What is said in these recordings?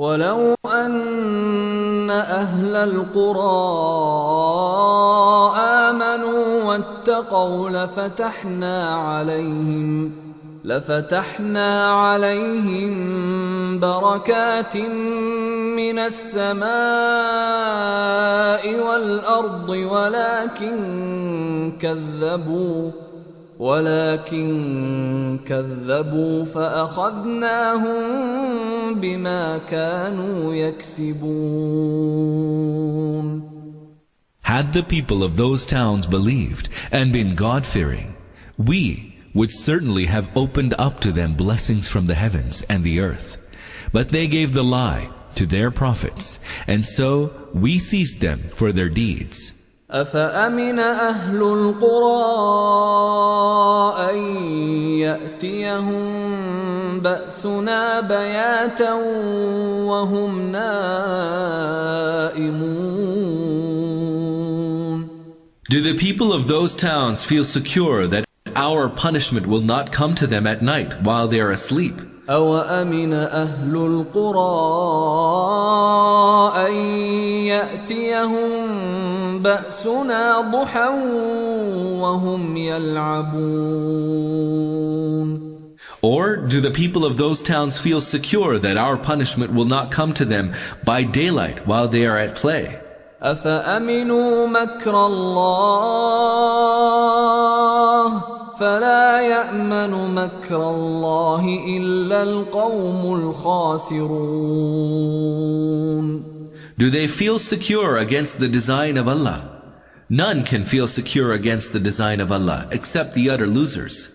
ولو أن أهل القرى آمنوا واتقوا لفتحنا عليهم بركات من السماء والأرض ولكن كذبوا فأخذناهم بما كانوا يكسبون. Had the people of those towns believed and been God-fearing, we would certainly have opened up to them blessings from the heavens and the earth. But they gave the lie to their prophets, and so we seized them for their deeds. أفأمن أهل القرى أن يأتيهم بأسنا بياتا وهم نائمون. Do the people of those towns feel secure that our punishment will not come to them at night while they are asleep? أوأمن أهل القرى أن يأتيهم بأسنا ضحى وهم يلعبون. Or do the people of those towns feel secure that our punishment will not come to them by daylight while they are at play? أفأمنوا مكر الله فلا يأمن مكر الله إلا القوم الخاسرون. Do they feel secure against the design of Allah? None can feel secure against the design of Allah except the utter losers.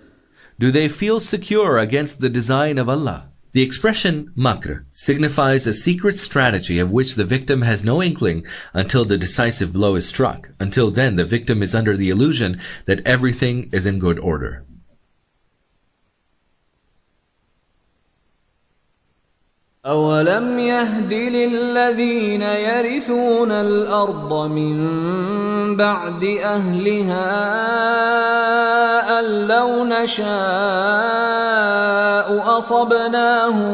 Do they feel secure against the design of Allah? The expression makr signifies a secret strategy of which the victim has no inkling until the decisive blow is struck. Until then, the victim is under the illusion that everything is in good order. أولم يهد للذين يرثون الأرض من بعد أهلها أن لو نشاء أصبناهم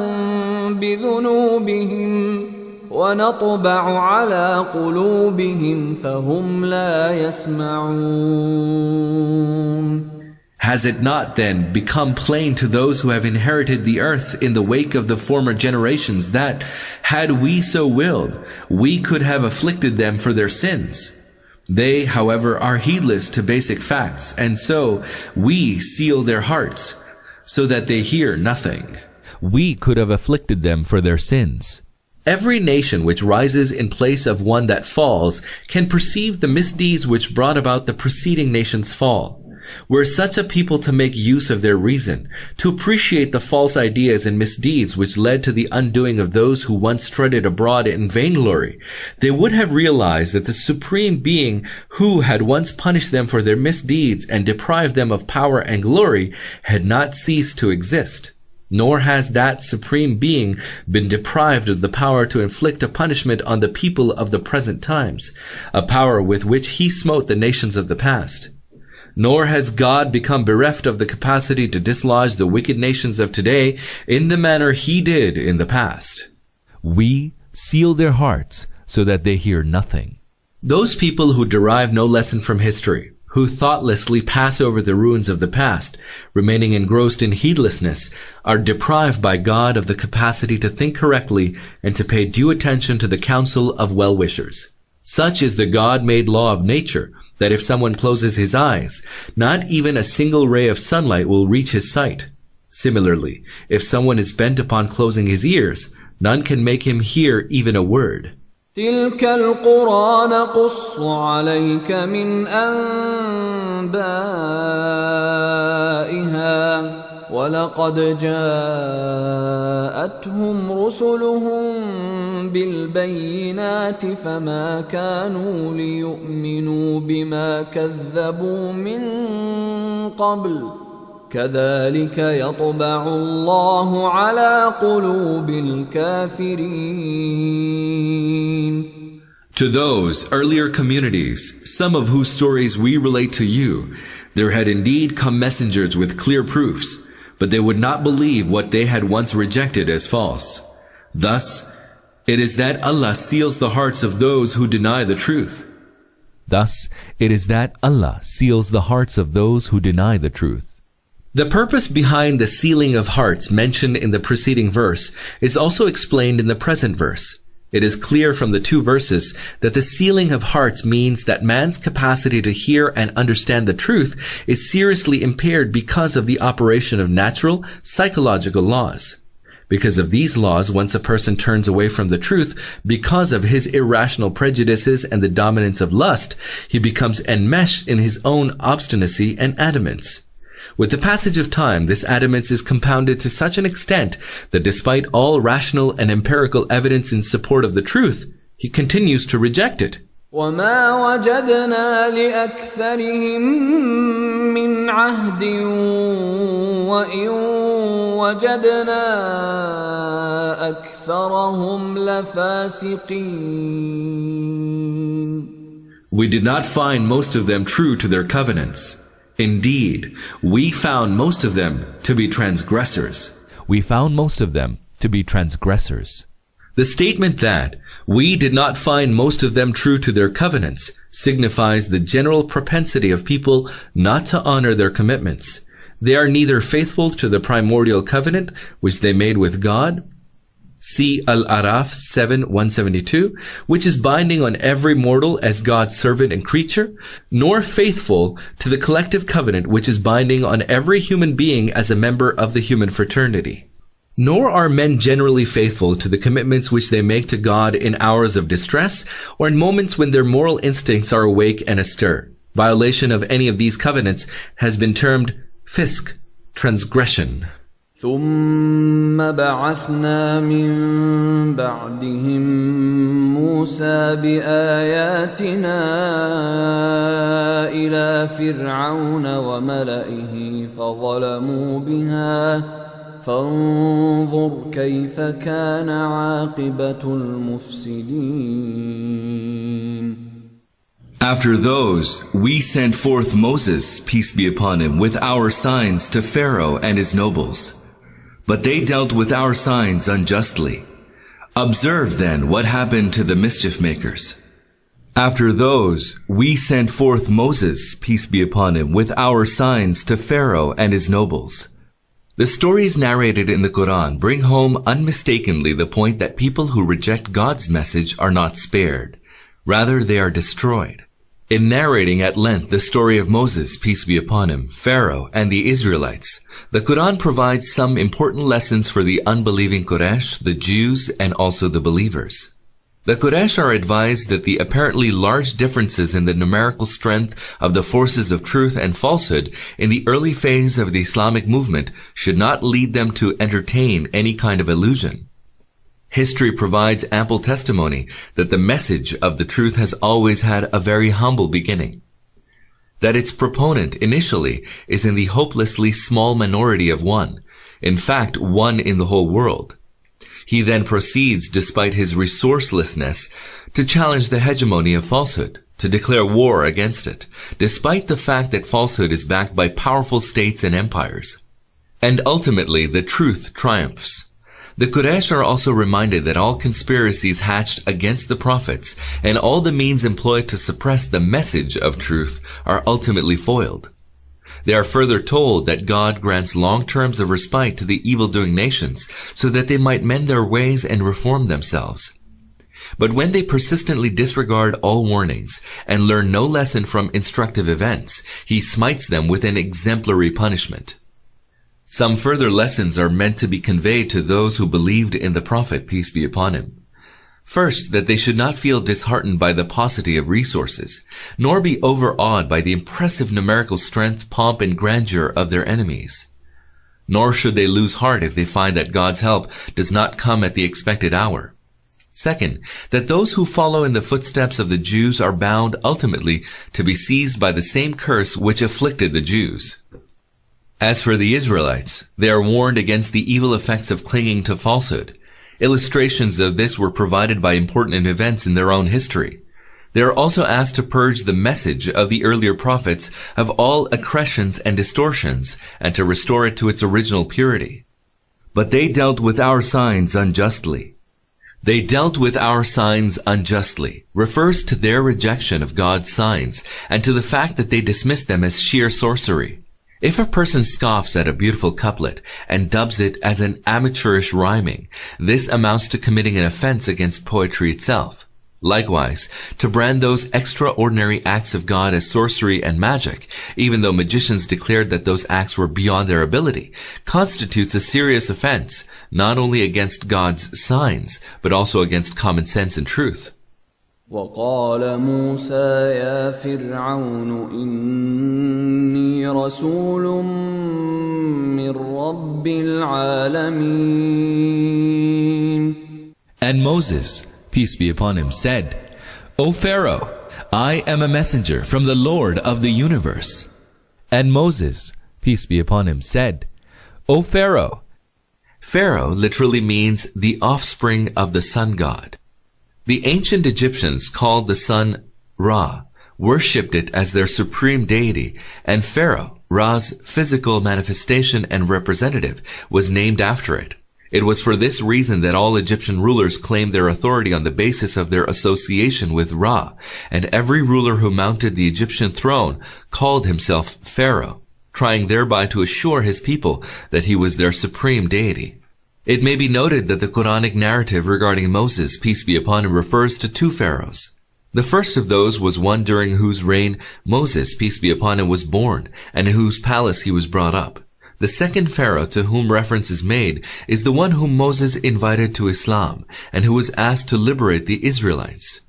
بذنوبهم ونطبع على قلوبهم فهم لا يسمعون. Has it not then become plain to those who have inherited the earth in the wake of the former generations that, had we so willed, we could have afflicted them for their sins? They, however, are heedless to basic facts, and so we seal their hearts so that they hear nothing. We could have afflicted them for their sins. Every nation which rises in place of one that falls can perceive the misdeeds which brought about the preceding nation's fall. Were such a people to make use of their reason, to appreciate the false ideas and misdeeds which led to the undoing of those who once strutted abroad in vainglory, they would have realized that the Supreme Being who had once punished them for their misdeeds and deprived them of power and glory had not ceased to exist. Nor has that Supreme Being been deprived of the power to inflict a punishment on the people of the present times, a power with which he smote the nations of the past. Nor has God become bereft of the capacity to dislodge the wicked nations of today in the manner he did in the past. We seal their hearts so that they hear nothing. Those people who derive no lesson from history, who thoughtlessly pass over the ruins of the past, remaining engrossed in heedlessness, are deprived by God of the capacity to think correctly and to pay due attention to the counsel of well-wishers. Such is the God-made law of nature, that if someone closes his eyes, not even a single ray of sunlight will reach his sight. Similarly, if someone is bent upon closing his ears, none can make him hear even a word. تلك القرى نقص عليك من أنبائها ولقد جاءتهم رسلهم بالبينات فما كانوا ليؤمنوا بما كذبوا من قبل كذلك يطبع الله على قلوب الكافرين. To those earlier communities, some of whose stories we relate to you, there had indeed come messengers with clear proofs, but they would not believe what they had once rejected as false. Thus, It is that Allah seals the hearts of those who deny the truth. Thus, it is that Allah seals the hearts of those who deny the truth. The purpose behind the sealing of hearts mentioned in the preceding verse is also explained in the present verse. It is clear from the two verses that the sealing of hearts means that man's capacity to hear and understand the truth is seriously impaired because of the operation of natural, psychological laws. Because of these laws, once a person turns away from the truth because of his irrational prejudices and the dominance of lust, he becomes enmeshed in his own obstinacy and adamance. With the passage of time, this adamance is compounded to such an extent that despite all rational and empirical evidence in support of the truth, he continues to reject it. وَمَا وَجَدْنَا لِأَكْثَرِهِم مِّنْ عَهْدٍ وَإِن وَجَدْنَا أَكْثَرَهُمْ لَفَاسِقِينَ. We did not find most of them true to their covenants. Indeed, we found most of them to be transgressors. We found most of them to be transgressors. The statement that we did not find most of them true to their covenants signifies the general propensity of people not to honor their commitments. They are neither faithful to the primordial covenant which they made with God, see Al-Araf 7:172, which is binding on every mortal as God's servant and creature, nor faithful to the collective covenant which is binding on every human being as a member of the human fraternity. Nor are men generally faithful to the commitments which they make to God in hours of distress or in moments when their moral instincts are awake and astir. Violation of any of these covenants has been termed fisq, transgression. ثم بعثنا من بعدهم موسى بآياتنا إلى فرعون وملئه فظلموا بها فانظر كيف كان عاقبة المفسدين. After those, we sent forth Moses, peace be upon him, with our signs to Pharaoh and his nobles. But they dealt with our signs unjustly. Observe then what happened to the mischief makers. After those, we sent forth Moses, peace be upon him, with our signs to Pharaoh and his nobles. The stories narrated in the Quran bring home unmistakably the point that people who reject God's message are not spared. Rather, they are destroyed. In narrating at length the story of Moses, peace be upon him, Pharaoh, and the Israelites, the Quran provides some important lessons for the unbelieving Quraysh, the Jews, and also the believers. The Quraysh are advised that the apparently large differences in the numerical strength of the forces of truth and falsehood in the early phase of the Islamic movement should not lead them to entertain any kind of illusion. History provides ample testimony that the message of the truth has always had a very humble beginning. That its proponent initially is in the hopelessly small minority of one, in fact, one in the whole world. He then proceeds, despite his resourcelessness, to challenge the hegemony of falsehood, to declare war against it, despite the fact that falsehood is backed by powerful states and empires. And ultimately, the truth triumphs. The Quraysh are also reminded that all conspiracies hatched against the prophets and all the means employed to suppress the message of truth are ultimately foiled. They are further told that God grants long terms of respite to the evil-doing nations so that they might mend their ways and reform themselves. But when they persistently disregard all warnings and learn no lesson from instructive events, He smites them with an exemplary punishment. Some further lessons are meant to be conveyed to those who believed in the Prophet, peace be upon him. First, that they should not feel disheartened by the paucity of resources, nor be overawed by the impressive numerical strength, pomp, and grandeur of their enemies. Nor should they lose heart if they find that God's help does not come at the expected hour. Second, that those who follow in the footsteps of the Jews are bound ultimately to be seized by the same curse which afflicted the Jews. As for the Israelites, they are warned against the evil effects of clinging to falsehood. Illustrations of this were provided by important events in their own history. They are also asked to purge the message of the earlier prophets of all accretions and distortions and to restore it to its original purity. But they dealt with our signs unjustly. They dealt with our signs unjustly refers to their rejection of God's signs and to the fact that they dismissed them as sheer sorcery. If a person scoffs at a beautiful couplet and dubs it as an amateurish rhyming, this amounts to committing an offense against poetry itself. Likewise, to brand those extraordinary acts of God as sorcery and magic, even though magicians declared that those acts were beyond their ability, constitutes a serious offense, not only against God's signs, but also against common sense and truth. وقال موسى يا فرعون إني رسول من رب العالمين. And Moses, peace be upon him, said, O Pharaoh, I am a messenger from the Lord of the universe. And Moses, peace be upon him, said, O Pharaoh. Pharaoh literally means the offspring of the sun god. The ancient Egyptians called the sun Ra, worshipped it as their supreme deity, and Pharaoh, Ra's physical manifestation and representative, was named after it. It was for this reason that all Egyptian rulers claimed their authority on the basis of their association with Ra, and every ruler who mounted the Egyptian throne called himself Pharaoh, trying thereby to assure his people that he was their supreme deity. It may be noted that the Quranic narrative regarding Moses, peace be upon him, refers to two pharaohs. The first of those was one during whose reign Moses, peace be upon him, was born, and in whose palace he was brought up. The second pharaoh to whom reference is made is the one whom Moses invited to Islam, and who was asked to liberate the Israelites.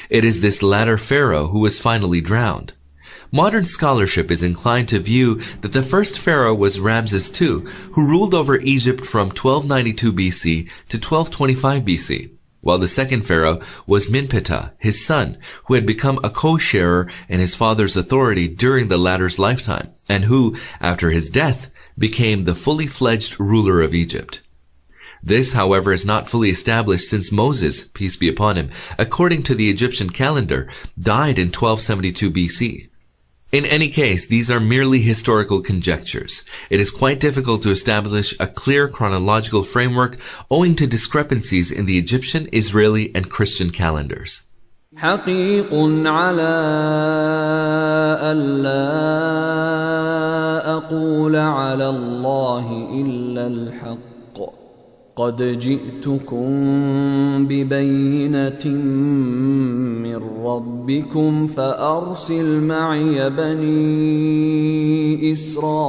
It is this latter pharaoh who was finally drowned. Modern scholarship is inclined to view that the first pharaoh was Ramses II, who ruled over Egypt from 1292 BC to 1225 BC, while the second pharaoh was Minptah, his son, who had become a co-sharer in his father's authority during the latter's lifetime, and who, after his death, became the fully fledged ruler of Egypt. This, however, is not fully established since Moses, peace be upon him, according to the Egyptian calendar, died in 1272 BC. In any case, these are merely historical conjectures. It is quite difficult to establish a clear chronological framework owing to discrepancies in the Egyptian, Israeli, and Christian calendars. حقيق على ألا أقول على الله إلا الحق قد جئتكم ببينة من ربكم فأرسل معي بني إسرائيل.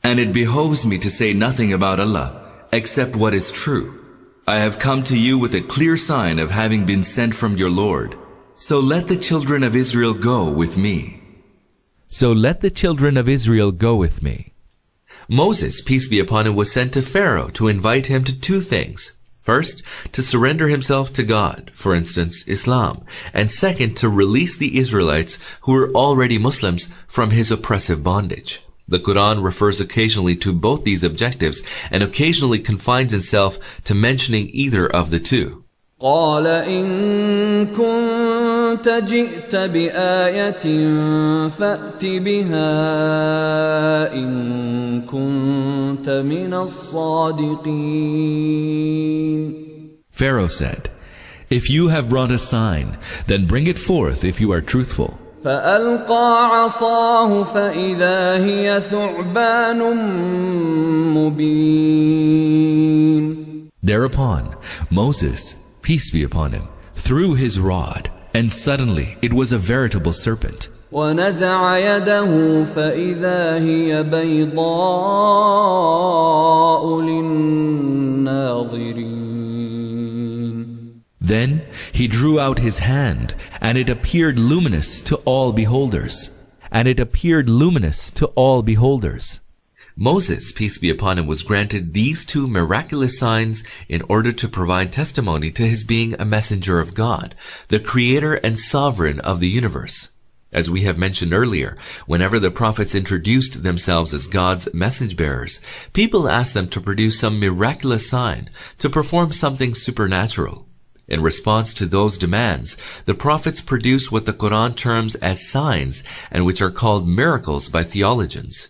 And it behoves me to say nothing about Allah except what is true. I have come to you with a clear sign of having been sent from your Lord. So let the children of Israel go with me. So let the children of Israel go with me. Moses, peace be upon him, was sent to Pharaoh to invite him to two things. First, to surrender himself to God, for instance, Islam, and second, to release the Israelites who were already Muslims from his oppressive bondage. The Quran refers occasionally to both these objectives and occasionally confines itself to mentioning either of the two. قال إن كنت جئت بآية فأت بها إن كنت من الصادقين. Pharaoh said, If you have brought a sign, then bring it forth if you are truthful. فألقى عصاه فإذا هي ثعبان مبين. Thereupon Moses, peace be upon him, threw his rod, and suddenly it was a veritable serpent. ونزع يده فإذا هي بيضاء للناظرين. Then he drew out his hand, and it appeared luminous to all beholders. And it appeared luminous to all beholders. Moses, peace be upon him, was granted these two miraculous signs in order to provide testimony to his being a messenger of God, the creator and sovereign of the universe. As we have mentioned earlier, whenever the prophets introduced themselves as God's message bearers, people asked them to produce some miraculous sign, to perform something supernatural. In response to those demands, the prophets produce what the Quran terms as signs and which are called miracles by theologians.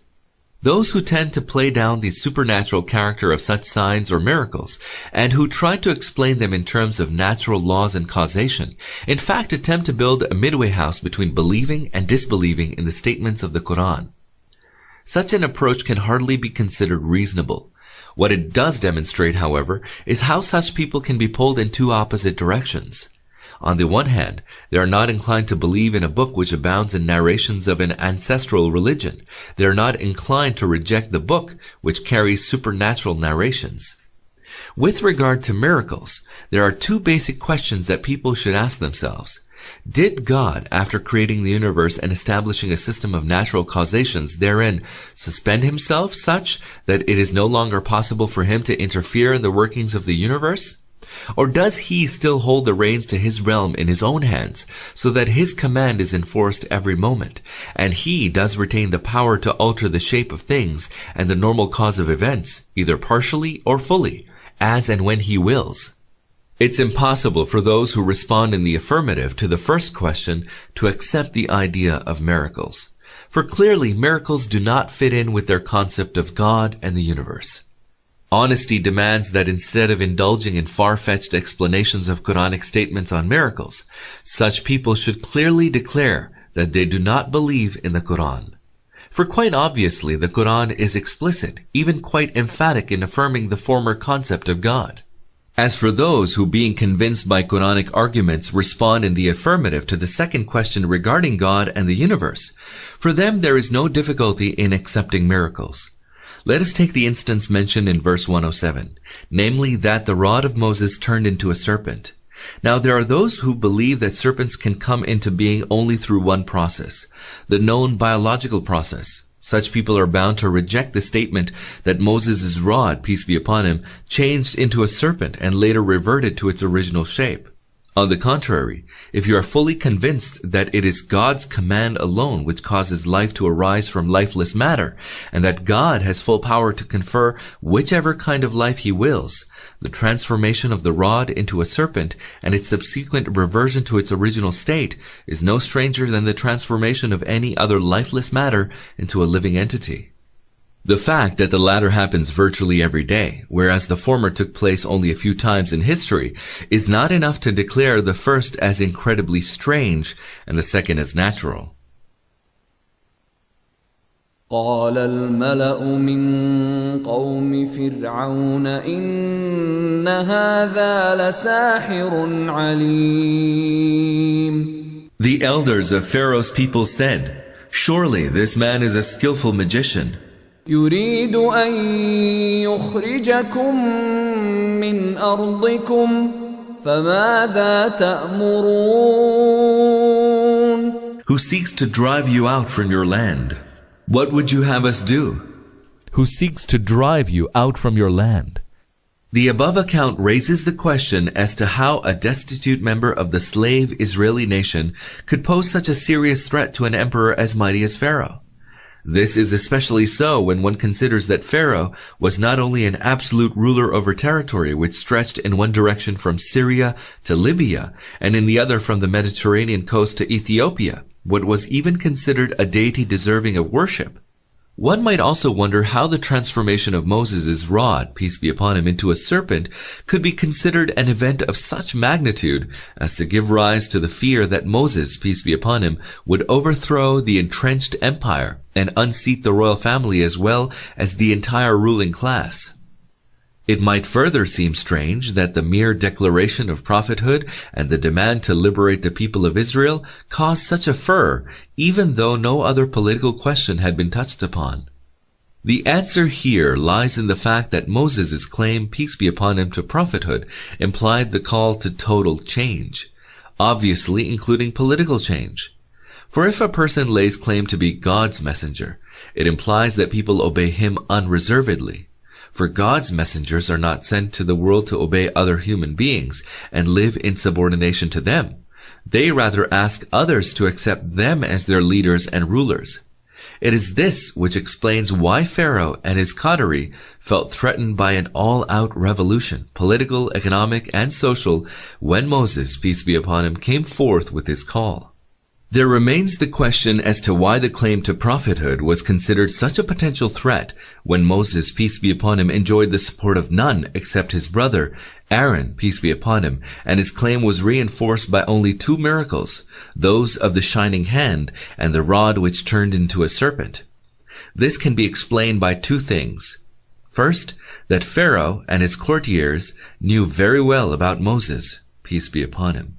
Those who tend to play down the supernatural character of such signs or miracles, and who try to explain them in terms of natural laws and causation, in fact attempt to build a midway house between believing and disbelieving in the statements of the Quran. Such an approach can hardly be considered reasonable. What it does demonstrate, however, is how such people can be pulled in two opposite directions. On the one hand, they are not inclined to believe in a book which abounds in narrations of an ancestral religion. They are not inclined to reject the book which carries supernatural narrations. With regard to miracles, there are two basic questions that people should ask themselves. Did God, after creating the universe and establishing a system of natural causations therein, suspend himself such that it is no longer possible for him to interfere in the workings of the universe? Or does he still hold the reins to his realm in his own hands, so that his command is enforced every moment, and he does retain the power to alter the shape of things and the normal cause of events, either partially or fully, as and when he wills? It's impossible for those who respond in the affirmative to the first question to accept the idea of miracles, for clearly miracles do not fit in with their concept of God and the universe. Honesty demands that instead of indulging in far-fetched explanations of Quranic statements on miracles, such people should clearly declare that they do not believe in the Quran. For quite obviously, the Quran is explicit, even quite emphatic in affirming the former concept of God. As for those who, being convinced by Quranic arguments, respond in the affirmative to the second question regarding God and the universe, for them there is no difficulty in accepting miracles. Let us take the instance mentioned in verse 107, namely that the rod of Moses turned into a serpent. Now there are those who believe that serpents can come into being only through one process, the known biological process. Such people are bound to reject the statement that Moses' rod, peace be upon him, changed into a serpent and later reverted to its original shape. On the contrary, if you are fully convinced that it is God's command alone which causes life to arise from lifeless matter, and that God has full power to confer whichever kind of life he wills, the transformation of the rod into a serpent and its subsequent reversion to its original state is no stranger than the transformation of any other lifeless matter into a living entity. The fact that the latter happens virtually every day, whereas the former took place only a few times in history, is not enough to declare the first as incredibly strange and the second as natural. قال الملأ من قوم فرعون إن هذا لساحر عليم. The elders of Pharaoh's people said, "Surely this man is a skillful magician. يريد أن يخرجكم من أرضكم فماذا تأمرون?" Who seeks to drive you out from your land. What would you have us do? Who seeks to drive you out from your land. The above account raises the question as to how a destitute member of the slave Israeli nation could pose such a serious threat to an emperor as mighty as Pharaoh. This is especially so when one considers that Pharaoh was not only an absolute ruler over territory which stretched in one direction from Syria to Libya and in the other from the Mediterranean coast to Ethiopia, but was even considered a deity deserving of worship. One might also wonder how the transformation of Moses' rod, peace be upon him, into a serpent could be considered an event of such magnitude as to give rise to the fear that Moses, peace be upon him, would overthrow the entrenched empire and unseat the royal family as well as the entire ruling class. It might further seem strange that the mere declaration of prophethood and the demand to liberate the people of Israel caused such a furor, even though no other political question had been touched upon. The answer here lies in the fact that Moses' claim, peace be upon him, to prophethood implied the call to total change, obviously including political change. For if a person lays claim to be God's messenger, it implies that people obey him unreservedly. For God's messengers are not sent to the world to obey other human beings and live in subordination to them. They rather ask others to accept them as their leaders and rulers. It is this which explains why Pharaoh and his coterie felt threatened by an all-out revolution, political, economic, and social, when Moses, peace be upon him, came forth with his call. There remains the question as to why the claim to prophethood was considered such a potential threat when Moses, peace be upon him, enjoyed the support of none except his brother, Aaron, peace be upon him, and his claim was reinforced by only 2 miracles, those of the shining hand and the rod which turned into a serpent. This can be explained by 2 things. First, that Pharaoh and his courtiers knew very well about Moses, peace be upon him.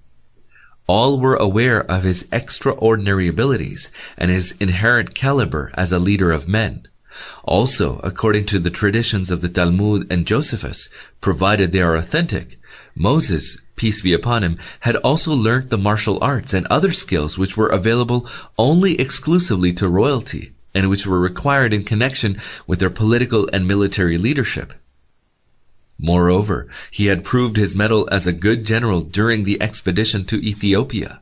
All were aware of his extraordinary abilities and his inherent caliber as a leader of men. Also, according to the traditions of the Talmud and Josephus, provided they are authentic, Moses, peace be upon him, had also learnt the martial arts and other skills which were available only exclusively to royalty and which were required in connection with their political and military leadership. Moreover, he had proved his mettle as a good general during the expedition to Ethiopia.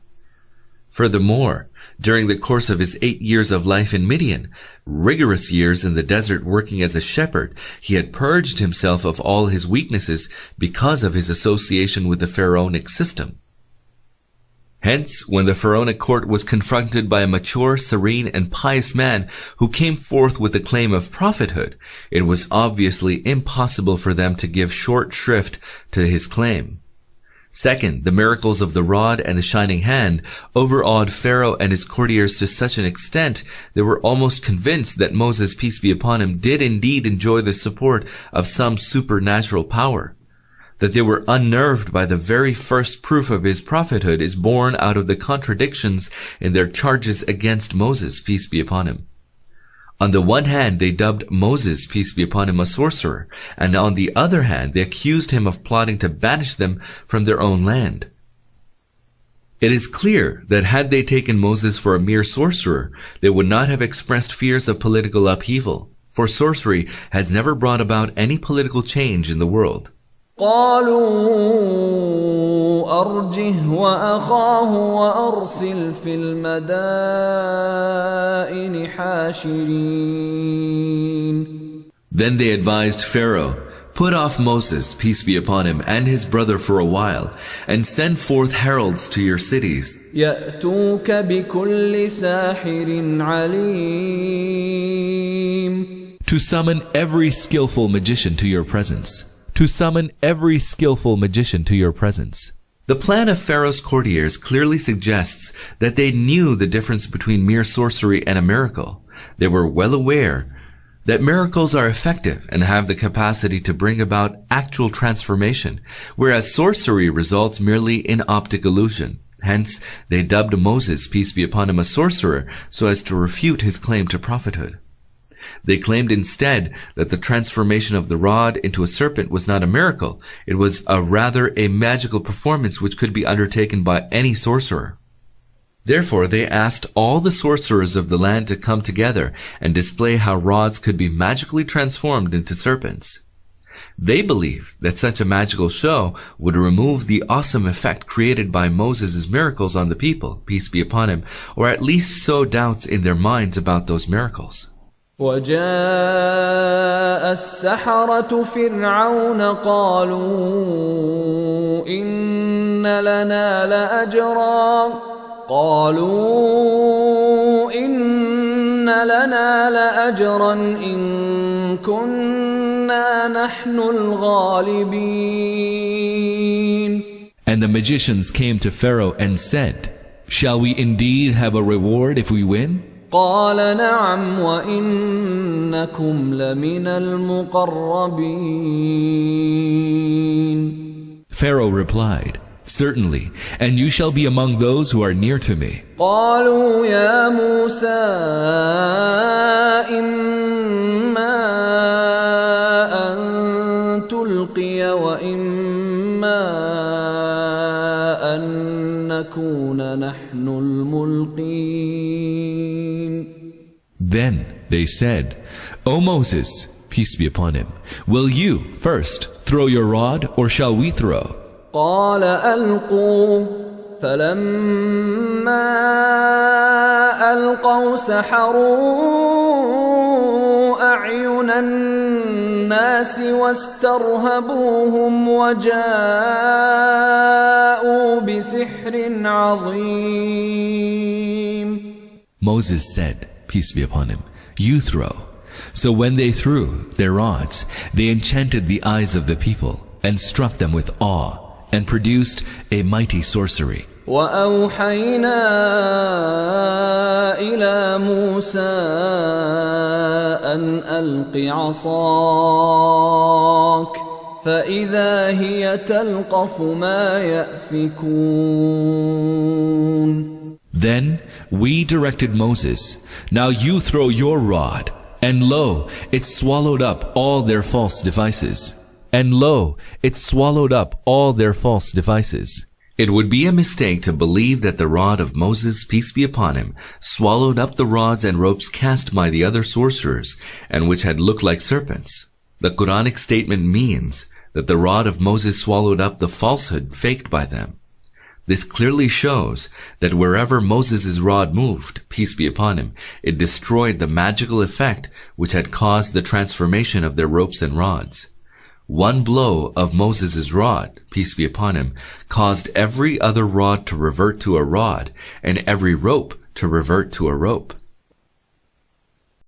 Furthermore, during the course of his 8 years of life in Midian, rigorous years in the desert working as a shepherd, he had purged himself of all his weaknesses because of his association with the pharaonic system. Hence, when the pharaonic court was confronted by a mature, serene, and pious man who came forth with the claim of prophethood, it was obviously impossible for them to give short shrift to his claim. Second, the miracles of the rod and the shining hand overawed Pharaoh and his courtiers to such an extent they were almost convinced that Moses, peace be upon him, did indeed enjoy the support of some supernatural power. That they were unnerved by the very first proof of his prophethood is born out of the contradictions in their charges against Moses, peace be upon him. On the one hand, they dubbed Moses, peace be upon him, a sorcerer, and on the other hand, they accused him of plotting to banish them from their own land. It is clear that had they taken Moses for a mere sorcerer, they would not have expressed fears of political upheaval, for sorcery has never brought about any political change in the world. قالوا أرجه وأخاه وأرسل في المدائن حاشرين. Then they advised Pharaoh, put off Moses, peace be upon him, and his brother for a while, and send forth heralds to your cities. يأتوك بكل ساحر عليم. To summon every skillful magician to your presence. To summon every skillful magician to your presence. The plan of Pharaoh's courtiers clearly suggests that they knew the difference between mere sorcery and a miracle. They were well aware that miracles are effective and have the capacity to bring about actual transformation, whereas sorcery results merely in optic illusion. Hence, they dubbed Moses, peace be upon him, a sorcerer so as to refute his claim to prophethood. They claimed instead that the transformation of the rod into a serpent was not a miracle. It was rather a magical performance which could be undertaken by any sorcerer. Therefore, they asked all the sorcerers of the land to come together and display how rods could be magically transformed into serpents. They believed that such a magical show would remove the awesome effect created by Moses' miracles on the people, peace be upon him, or at least sow doubts in their minds about those miracles. وجاء السحرة فرعون قالوا إن لنا لأجرا إن كنا نحن الغالبين. And the magicians came to Pharaoh and said, shall we indeed have a reward if we win? قال نعم وإنكم لمن المقربين. Pharaoh replied, certainly, and you shall be among those who are near to me. قالوا يا موسى إما أن تلقي وإما أن نكون نحن الملقين. Then they said, O Moses, peace be upon him, will you first throw your rod, or shall we throw? قال ألقوا فلما ألقوا سحروا أعين الناس واسترهبوهم وجاءوا بسحر عظيم. Moses said, peace be upon him, you throw. So when they threw their rods, they enchanted the eyes of the people and struck them with awe and produced a mighty sorcery. وأوحينا إلى موسى أن ألق عصاك فإذا هي تلقف ما يأفكون. Then we directed Moses, now you throw your rod, and lo, it swallowed up all their false devices. And lo, it swallowed up all their false devices. It would be a mistake to believe that the rod of Moses, peace be upon him, swallowed up the rods and ropes cast by the other sorcerers, and which had looked like serpents. The Quranic statement means that the rod of Moses swallowed up the falsehood faked by them. This clearly shows that wherever Moses' rod moved, peace be upon him, it destroyed the magical effect which had caused the transformation of their ropes and rods. One blow of Moses' rod, peace be upon him, caused every other rod to revert to a rod, and every rope to revert to a rope.